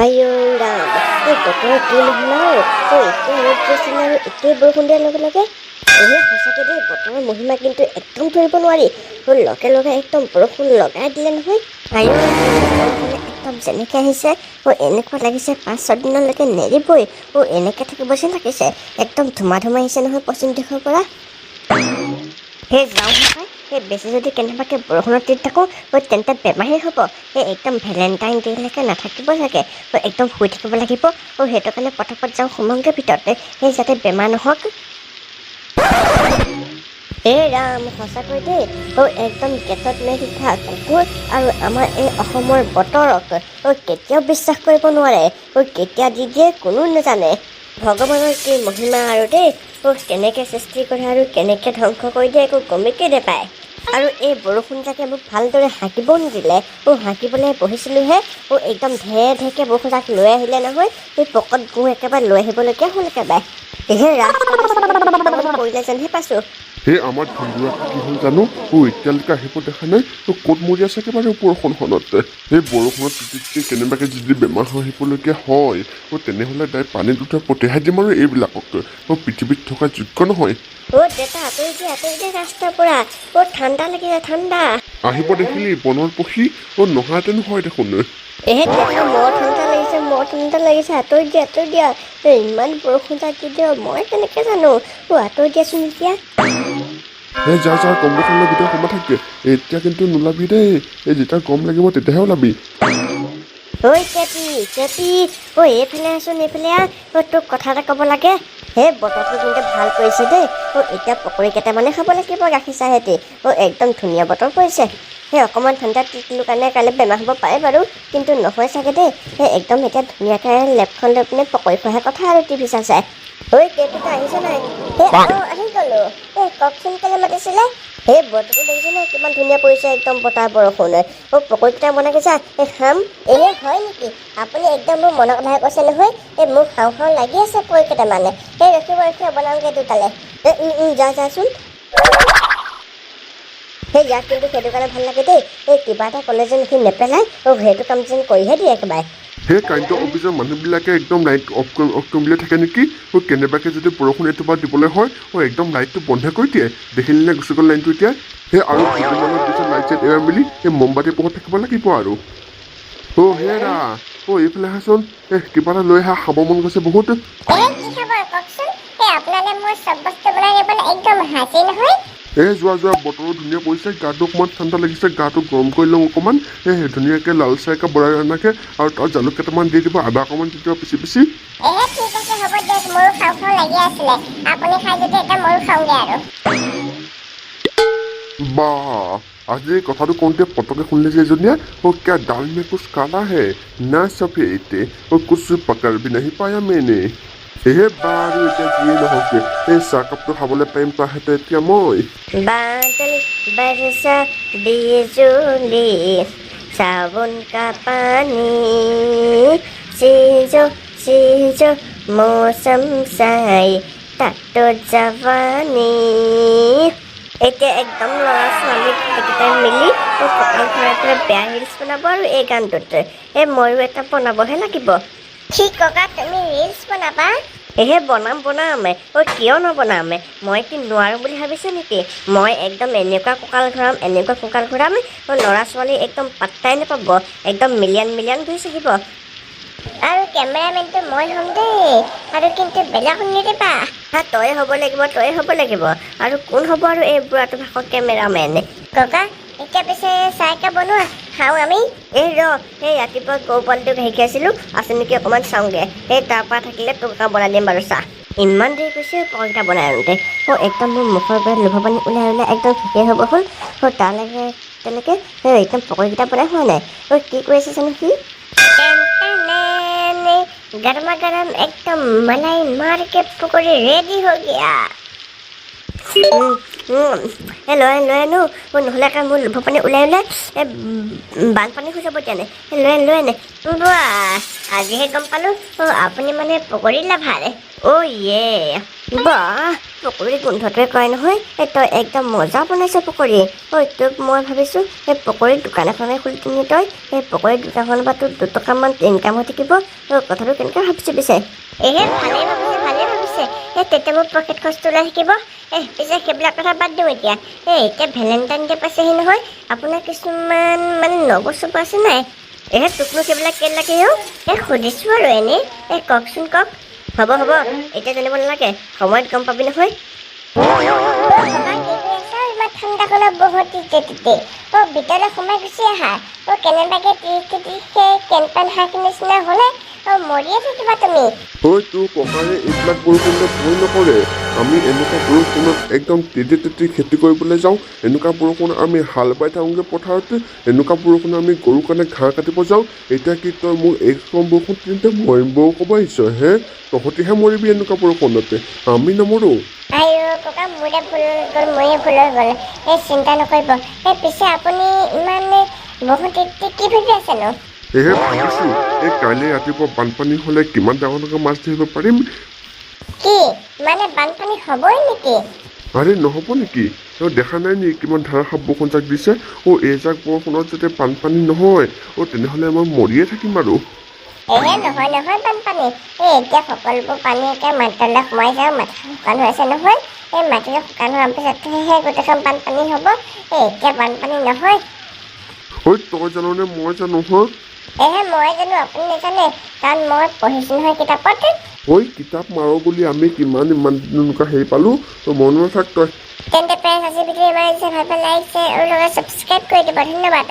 আইও ৰাম, এই বতৰৰ কি মহিমা এতিয়া ৰ'দ দিছে আৰু এতিয়াই বৰষুণ দিয়াৰ লগে লগে সঁচাকৈ দেই বতৰৰ মহিমা কিন্তু একদম ধৰিব নোৱাৰি। লগে লগে একদম বৰষুণ লগাই দিলে নহয়। আইও একদম যেনেকৈ আহিছে এনেকুৱা লাগিছে 5-6 দিনলৈকে নেৰিবই। এনেকৈ থাকিব যেন লাগিছে। একদম ধুমা আহিছে নহয় পশ্চিম দিশৰ পৰা। সেই যাওঁ নহয়, সেই বেছি যদি কেনেবাকৈ বৰষুণত তিতি থাকোঁ তেন্তে বেমাৰহে হ'ব। সেই একদম ভেলেণ্টাইন ডে'লৈকে নাথাকিব লাগে। একদম শুই থাকিব লাগিব। সেইটো কাৰণে পটাপট যাওঁ সোমাওঁগৈ ভিতৰতে, সেই যাতে বেমাৰ নহওক। এই ৰাম, সঁচাকৈ দেই একদম গেটত মেলি থকা কুকুৰ আৰু আমাৰ এই অসমৰ বতৰক কেতিয়াও বিশ্বাস কৰিব নোৱাৰে। কেতিয়া দি দিয়ে কোনো নাজানে। ভগৱানৰ কি মহিমা আৰু দেই। কেনেকৈ সৃষ্টি কৰে আৰু কেনেকৈ ধ্বংস কৰি দিয়ে একো গমেই নাপায়। আৰু এই বৰষুণজাকে মোক ভালদৰে হাঁকিবও নিদিলে। হাঁকিবলৈ বহিছিলোঁহে একদম ঢেৰকৈ বৰষুণজাক লৈ আহিলে নহয়। সেই পকত গো একেবাৰে লৈ আহিবলগীয়া হ'ল একেবাৰে। ৰাস্তাত পৰিলে যেনহে পাইছোঁ। সেই আমাৰ ধুন্দুৰা কি হ'ল জানো? এতিয়ালৈকে আহিব দেখা নাই। ক'ত মৰি আছে একেবাৰে বৰষুণখনত। সেই বৰষুণত তিতি কেনেবাকৈ যদি বেমাৰ হৈ আহিবলগীয়া হয় তেনেহ'লে তাই পানীত উঠাই পঠিয়াই দিম আৰু এইবিলাকক। পৃথিৱীত থকা যোগ্য নহয়। দেউতা আঁতৰি দিয়ে ৰাস্তাৰ পৰা। ঠাণ্ডা লাগিলে ঠাণ্ডা। আহিব দেখিলি বনৰ পক্ষী। নহাতেনো হয় দেখোন। মোৰ ঠাণ্ডা লাগিছে আঁতৰি দিয়া। ইমান বৰষুণ যাক দি দিয় মই কেনেকৈ জানো। আঁতৰি দিয়াচোন এতিয়া। যা কম্বলখন লৈ ভিতৰত সোমাই থাকে। এতিয়া কিন্তু নোলাবি দেই। যেতিয়া গৰম লাগিব তেতিয়াহে ওলাবি। কেপি এইফালে আছোন, এইফালে তোক কথা এটা ক'ব লাগে। সেই বতৰটো কিন্তু ভাল কৰিছে দেই। এতিয়া পকৰি কেইটামানে খাব লাগিব গাখীৰ চাহেদি। একদম ধুনীয়া বতৰ কৰিছে। সেই অকণমান ঠাণ্ডাত তিতিলোঁ কাৰণে কাইলৈ বেমাৰ হ'ব পাৰে বাৰু, কিন্তু নহয় চাগে দেই। সেই একদম এতিয়া ধুনীয়াকৈ লেপখন লৈ পিনে পকৰি খোৱাহে কথা আৰু টিভি চাই। কেইটা আহিছে নাই? আহি গ'লোঁ। কওকচোন কেলৈ মাতিছিলে? সেই বতৰটো দেখিছে নাই কিমান ধুনীয়া পৰিছে। একদম বতাহ বৰষুণ। পকৰিকেইটা বনাই গৈছা খাম। হয় নেকি? আপুনি একদম মোৰ মনৰ কথাহে কৈছে নহয়। মোৰ খাওঁ লাগি আছে পকৰি কেইটামানে। ৰখিব বনাওঁগৈ দুটালে। যাচোন। ইয়াক কিন্তু সেইটো কাৰণে ভাল লাগে দেই। কিবা এটা ক'লে যেন সি নেপেলায়। সেইটো কাম যেন কৰিহে দিয়ে একেবাৰে। সেই কাৰেণ্ট অফিচৰ মানুহবিলাকে একদম লাইট অফ কৰিবলৈ থাকে নেকি? কেনেবাকৈ যদি বৰষুণ এটোপা দিবলৈ হয় একদম লাইটটো বন্ধ কৰি দিয়ে। দেখিলি নে গুচি গ'ল লাইনটো এতিয়া। সেই আৰু দুদিনমানৰ পিছত লাইট চাইট এৰাই মেলি সেই মমবাতি পোহৰত থাকিব লাগিব আৰু। হেৰা এইফালে আহাচোন। কিবা এটা লৈ আহা, খাব মন গৈছে বহুত। যোৱা বতৰো ধুনীয়া পৰিছে। গাটো অকণমান ঠাণ্ডা লাগিছে। গাটো গৰম কৰি লওঁ অকণমান। ধুনীয়াকৈ লাল চাহ একাপ বনাই অনাকে আৰু তাত জালুক কেইটামান দি দিব, আদা অকণমান দি দিব পিচি। বা আজি কথাটো কওঁতে পটকে শুনিলে যে এজনীয়ে क्या दाल में कुछ काला है ना सफेद कुछ पकड़ भी नहीं पाया मैंने। বাৰু এতিয়া যিয়ে নহওক চাহকাপটো খাবলৈ পাৰিম পাহেতে এতিয়া মই। बादल बरसा बिजुली सावन का पानी सीजो मौसम साई तातो जवानी। এতিয়া একদম ল'ৰা ছোৱালী গোটেইকেইটাই মিলি কঁকাল খৰাই পেলাই বেয়া ৰিলচ বনাব আৰু এই গানটোত। ময়ো এটা বনাবহে লাগিব। কি ককা তুমি ৰিলচ বনাবা? বনাম কিয় নবনাম? মই কি নোৱাৰোঁ বুলি ভাবিছে নেকি? মই একদম এনেকুৱা কঁকাল ঘূৰাম ল'ৰা ছোৱালী একদম পাত্তাই নাপাব। একদম মিলিয়ন ভিউজ আহিব। আৰু কেমেৰামেনটো মই হ'ম দেই, আৰু কিন্তু বেলেগ নিদিবা। তই হ'ব লাগিব। আৰু কোন হ'ব আৰু এই বুঢ়াটো ভাষৰ কেমেৰামেন? ককা এতিয়া পিছে চাহ একাপ বনোৱা, খাওঁ আমি। ৰাতিপুৱা গৰু পোৱালিটোক শিকাইছিলোঁ, আছে নেকি অকণমান চাওঁগৈ। তাৰপৰা থাকিলে তোক বনাই দিম বাৰু চাহ। ইমান দেৰি কৈছে পকৰিটা বনাই আনোতে। একদম মোৰ মুখৰ পৰা লোভা পানী ওলাই একদম শেষেই হ'ব হ'ল। তালৈকে তেনেকৈ একদম পকৰিকেইটা বনাই হোৱা নাই। কি কৰি আছে জানো সি? गरमा गरम एकदम मलाई मार के पकौड़ी रेडी हो गया। লৈ আনো নহ'লে আকৌ মোৰ লোভ পানী ওলাই বানপানী হৈ যাব এতিয়া। লৈ আনে। আজিহে গম পালোঁ আপুনি মানে পকৰি লাভাৰ ইয়ে বাহ পকৰি গোন্ধটোৱে কয় নহয় তই একদম মজা বনাইছ পকৰি তোক মই ভাবিছোঁ সেই পকৰিৰ দোকান এখনে খুলি কিনি তই সেই পকৰিৰ দোকানখনৰ পৰা তোৰ 2 টকামান ইনকাম হৈ থাকিব কথাটো কেনেকৈ ভাবিছে পিছে ভালেই ভাবিছে তেতিয়া মোৰ পকেট খৰচটো ওলাই থাকিব পিছে সেইবিলাক কথা বাদ দিওঁ এতিয়া এতিয়া ভেলেণ্টাইন ডে পাইছেহি নহয় আপোনাৰ কিছুমান মানে নবস্তু আছে নাই তোকনো সেইবিলাক কেনেকৈ সুধিছোঁ আৰু এনেই কওকচোন কওক হ'ব এতিয়া জানিব নালাগে সময়ত গম পাবি নহয় ইমান ঠাণ্ডাখনত বহুত তিতে ভিতৰলৈ সোমাই গুচি আহা কেনেবাকৈ কেনপান হাঁহৰ নিচিনা হ'লে মৰিয়ে থাকিবা তুমি তোৰ ককাৰে এইবিলাক বৰষুণত ভয় নকৰে আমি এনেকুৱা বৰষুণত একদম তেতি খেতি কৰিবলৈ যাওঁ এনেকুৱা বৰষুণত আমি হাল বাই থাকোঁগৈ পথাৰতে এনেকুৱা বৰষুণত আমি গৰুৰ কাৰণে ঘাঁহ কাটিব যাওঁ এতিয়া কি তই মোক একদম বৰষুণ তিনিতে মৰিব ক'ব আহিছ তহঁতিহে মৰিবি এনেকুৱা বৰষুণতে আমি নমৰোঁ ককা মোৰে ভুল হৈ গ'ল চিন্তা নকৰিব পিছে আপুনি ইমান বৰষুণ কি ভাবি আছেনো ভাবিছোঁ কাইলৈ ৰাতিপুৱা বানপানী হ'লে কিমান ডাঙৰ মাছ ধৰিব পাৰিম কি মানে বানপানী হ'বই নেকি আৰে নহ'ব নেকি দেখা নাই নেকি কিমান ধাৰাসাৰ বৰষুণ জাক দিছে এইজাক বৰষুণত যাতে বানপানী নহয় তেনেহ'লে মই মৰিয়ে থাকিম আৰু নহয় বানপানী এতিয়া সকলোবোৰ পানী মাটিলৈ সোমাই যাওঁ মাটি শুকান হৈ আছে নহয় মাটিটো শুকান হোৱাৰ পিছতহে গোটেইখন বানপানী হ'ব এতিয়া বানপানী নহয় তই জাননে মই জানো মই জানো আপুনি নাজানে কাৰণ মই পঢ়িছোঁ নহয় কিতাপত কিতাপ মাৰ বুলি আমি কিমান ইমান তেনেকুৱা হেৰি পালোঁ মনত নাথাক তই তেন্তে প্ৰেছ আজি ভিডিঅ' ইমান ভাল পাই লাইক শ্বেয়াৰ আৰু লগত ছাবস্ক্ৰাইব কৰি দিব ধন্যবাদ